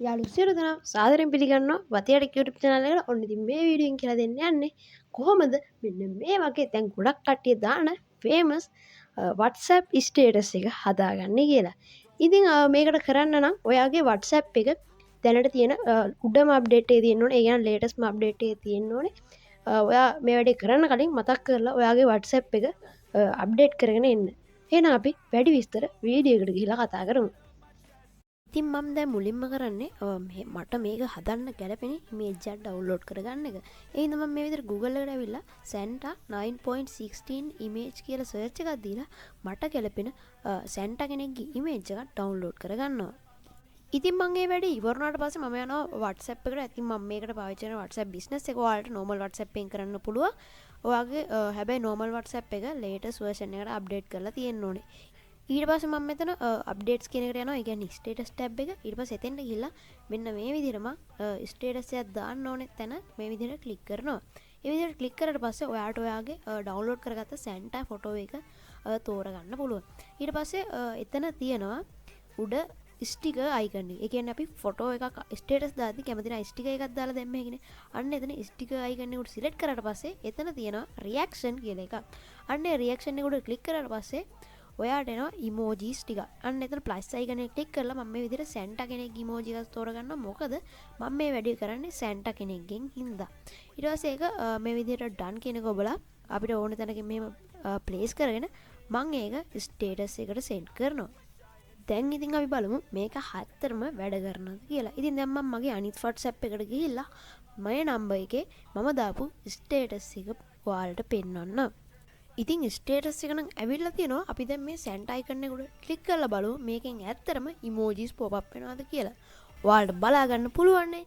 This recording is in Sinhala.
යාළු සියලු දෙනා සාදරයෙන් පිළිගන්නවා වතියට YouTube channel එකට. ඔන්න ඉතින් මේ වීඩියෝෙන් කියලා දෙන්න යන්නේ කොහොමද මෙන්න මේ වගේ දැන් ගොඩක් කට්ටිය දාන famous WhatsApp status එක හදාගන්නේ කියලා. ඉතින් මේකට කරන්න නම් ඔයාගේ WhatsApp එක දැනට තියෙන උඩම අප්ඩේට් එකේ තියෙන්න ඕනේ. ඒ කියන්නේ latest අප්ඩේට් එකේ තියෙන්න ඕනේ. ඔයා මේ වැඩේ කරන්න කලින් මතක් කරලා ඔයාගේ WhatsApp එක අප්ඩේට් කරගෙන එන්න. එහෙනම් අපි වැඩි විස්තර වීඩියෝ එකට ගිහිල්ලා කතා කරමු. ඉතින් මම දැන් මුලින්ම කරන්නේ මට මේක හදන්න ගැලපෙන ඉමේජ් එකක් ඩවුන්ලෝඩ් කරගන්න එක. ඒ හින්දා මම මේ විදිහට Google එකට ඇවිල්ලා Santa 9.16 image කියලා සර්ච් එකක් දීලා මට ගැලපෙන Santa කෙනෙක්ගේ ඉමේජ් එකක් ඩවුන්ලෝඩ් කරගන්නවා. ඉතින් මම මේ වැඩේ ඉවරනාට පස්සේ මම යනවා WhatsApp එකට. ඉතින් මම මේකට පාවිච්චි කරන WhatsApp business එක ඔයාලට normal WhatsApp එකෙන් කරන්න පුළුවන්. ඔයාගේ හැබැයි normal WhatsApp එක latest version එකට update කරලා තියෙන්න ඕනේ. ඊට පස්සේ මම මෙතන අප්ඩේට්ස් කියන එකට යනවා. ඒ කියන්නේ ස්ටේටස් ටැබ් එක. ඊට පස්සේ එතෙන්ට ගිහිල්ලා මෙන්න මේ විදිහටම ස්ටේටස් එකක් දාන්න ඕනේ තැන මේ විදිහට ක්ලික් කරනවා. ඒ විදිහට ක්ලික් කරලා පස්සේ ඔයාට ඔයාගේ ඩවුන්ලෝඩ් කරගත්ත Santa ෆොටෝ එක තෝරගන්න පුළුවන්. ඊට පස්සේ එතන තියෙනවා උඩ ස්ටිකර් අයිකන් එක. ඒ කියන්නේ අපි ෆොටෝ එකක් ස්ටේටස් දාද්දි කැමති නම් ස්ටිකර් එකක් දාලා දැම්ම හැකිනේ. අන්න එතන ස්ටිකර් අයිකන් එක උඩ සිලෙක්ට් කරාට පස්සේ එතන තියෙනවා රියැක්ෂන් කියලා එකක්. අන්න ඒ රියැක්ෂන් එක උඩ ක්ලික් කරාට පස්සේ ඔයාට එනවා ඉමෝජිස් ටික. අන්න එතන ප්ලස් අයිකන් එක ක්ලික් කරලා මම මේ විදිහට Santa කෙනෙක්ගේ ඉමෝජි එකක් තෝරගන්නවා. මොකද මම මේ වැඩේ කරන්නේ Santa කෙනෙක්ගෙන් හින්දා. ඊට පස්සේ ඒක මේ විදිහට done කියන එක ඔබලා අපිට ඕන තැනකින් මෙහෙම ප්ලේස් කරගෙන මම ඒක ස්ටේටස් එකට සෙන්ඩ් කරනවා. දැන් ඉතින් අපි බලමු මේක හතරම වැඩ කරනවද කියලා. ඉතින් දැන් මම මගේ අනිත් WhatsApp එකට ගිහිල්ලා මගේ නම්බර් එකේ මම දාපු ස්ටේටස් එක ඔයාලට පෙන්වන්නම්. ඉතින් ස්ටේටස් එක නම් ඇවිල්ලා තියෙනවා. අපි දැන් මේ Santa icon එක උඩ ක්ලික් කරලා බලමු මේකෙන් ඇත්තටම emojis pop up වෙනවද කියලා. ඔයාලට බලා ගන්න පුළුවන් නේ.